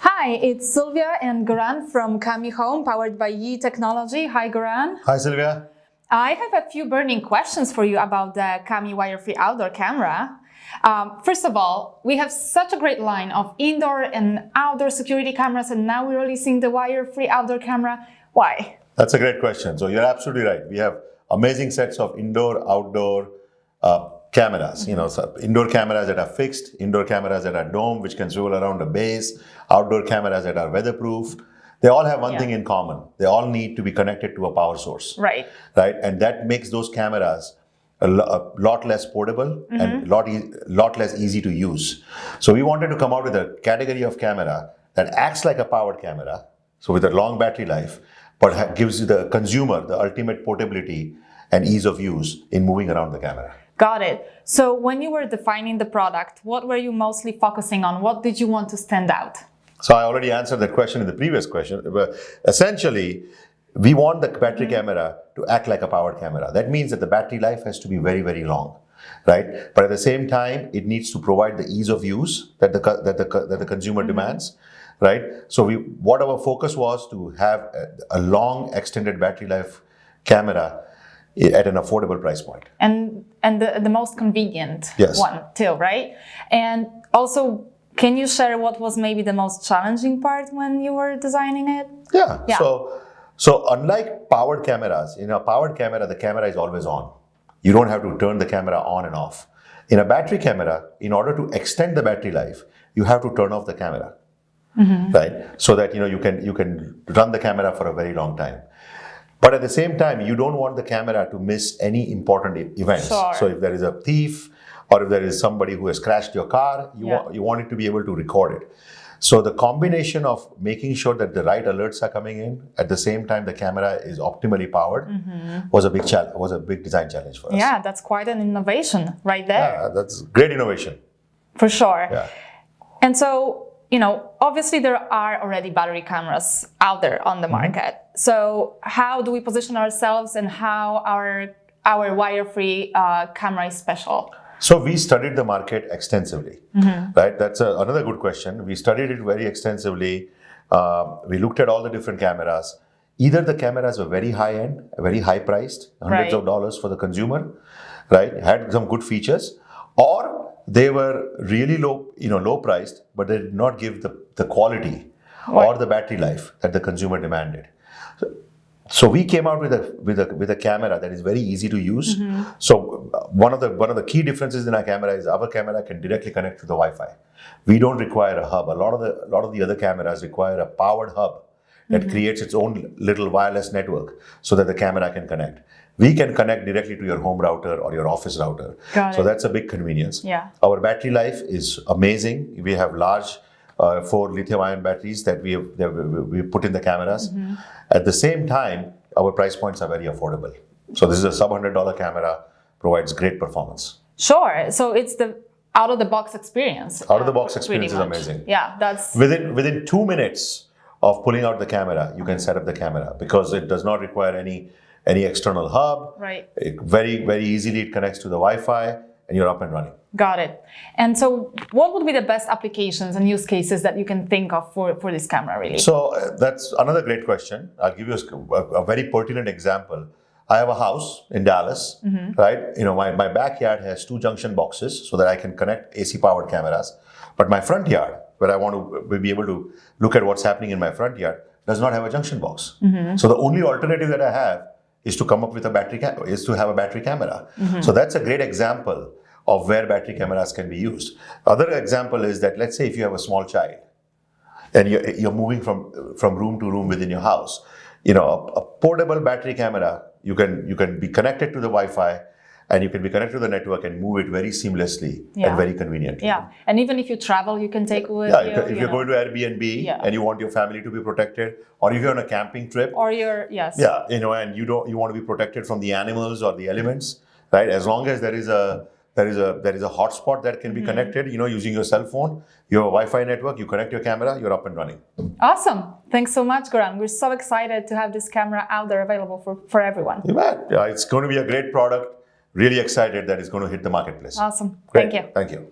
Hi, it's Sylvia and Gaurang from Kami Home, powered by YI Technology. Hi, Gaurang. Hi, Sylvia. I have a few burning questions for you about the Kami wire-free outdoor camera. First of all, we have such a great line of indoor and outdoor security cameras, and now we're releasing the wire-free outdoor camera. Why? That's a great question. So you're absolutely right. We have amazing sets of indoor, outdoor cameras. So indoor cameras that are fixed, indoor cameras that are dome, which can swivel around a base, outdoor cameras that are weatherproof. They all have one thing in common. They all need to be connected to a power source. Right. Right. And that makes those cameras a lot less portable and lot less easy to use. So we wanted to come out with a category of camera that acts like a powered camera, so with a long battery life, but gives the consumer the ultimate portability and ease of use in moving around the camera. Got it. So when you were defining the product, what were you mostly focusing on? What did you want to stand out? So I already answered that question in the previous question. But essentially, we want the battery camera to act like a powered camera. That means that the battery life has to be very, very long, right? But at the same time, it needs to provide the ease of use that the consumer demands, right? So what our focus was to have a long extended battery life camera at an affordable price point. And the most convenient one too, right? And also, can you share what was maybe the most challenging part when you were designing it? Yeah. So unlike powered cameras, in a powered camera, the camera is always on. You don't have to turn the camera on and off. In a battery camera, in order to extend the battery life, you have to turn off the camera, right? So that you can run the camera for a very long time. But at the same time, you don't want the camera to miss any important events. Sure. So if there is a thief or if there is somebody who has crashed your car, you want it to be able to record it. So the combination of making sure that the right alerts are coming in, at the same time the camera is optimally powered, was a big design challenge for us. Yeah, that's quite an innovation right there. Yeah, that's great innovation. For sure. Yeah. And so, obviously there are already battery cameras out there on the market. So how do we position ourselves and how our wire-free camera is special? So we studied the market extensively, right? That's another good question. We studied it very extensively. We looked at all the different cameras. Either the cameras were very high-end, very high-priced, hundreds of dollars for the consumer, right? Had some good features, or they were really low-priced, but they did not give the quality or the battery life that the consumer demanded. So we came out with a camera that is very easy to use. So one of the key differences in our camera is our camera can directly connect to the Wi-Fi. We don't require a hub. A lot of the other cameras require a powered hub that creates its own little wireless network so that the camera can connect. We can connect directly to your home router or your office router. So that's a big convenience. Yeah. Our battery life is amazing. We have large 4 lithium-ion batteries that we put in the cameras. At the same time, our price points are very affordable. So this is a sub-$100 camera, provides great performance. Sure. So it's the out-of-the-box experience. Out-of-the-box experience is amazing. Yeah, that's... Within 2 minutes of pulling out the camera, you can set up the camera because it does not require any external hub. Right. Very, very easily it connects to the Wi-Fi and you're up and running. Got it. And so what would be the best applications and use cases that you can think of for this camera, really? So that's another great question. I'll give you a very pertinent example. I have a house in Dallas, right? My backyard has 2 junction boxes so that I can connect AC powered cameras. But my front yard, where I want to be able to look at what's happening in my front yard, does not have a junction box. So the only alternative that I have is to come up with is to have a battery camera. So that's a great example of where battery cameras can be used. Other example is that, let's say if you have a small child and you're moving from room to room within your house, a portable battery camera, you can be connected to the Wi-Fi and you can be connected to the network and move it very seamlessly and very conveniently. Yeah, and even if you travel, you can take with you. If you're going to Airbnb and you want your family to be protected, or if you're on a camping trip, or and you want to be protected from the animals or the elements, right? As long as there is a hotspot that can be connected, using your cell phone, your Wi-Fi network, you connect your camera, you're up and running. Awesome. Thanks so much, Gaurang. We're so excited to have this camera out there available for everyone. You bet. Yeah, it's going to be a great product. Really excited that it's going to hit the marketplace. Awesome. Great. Thank you. Thank you.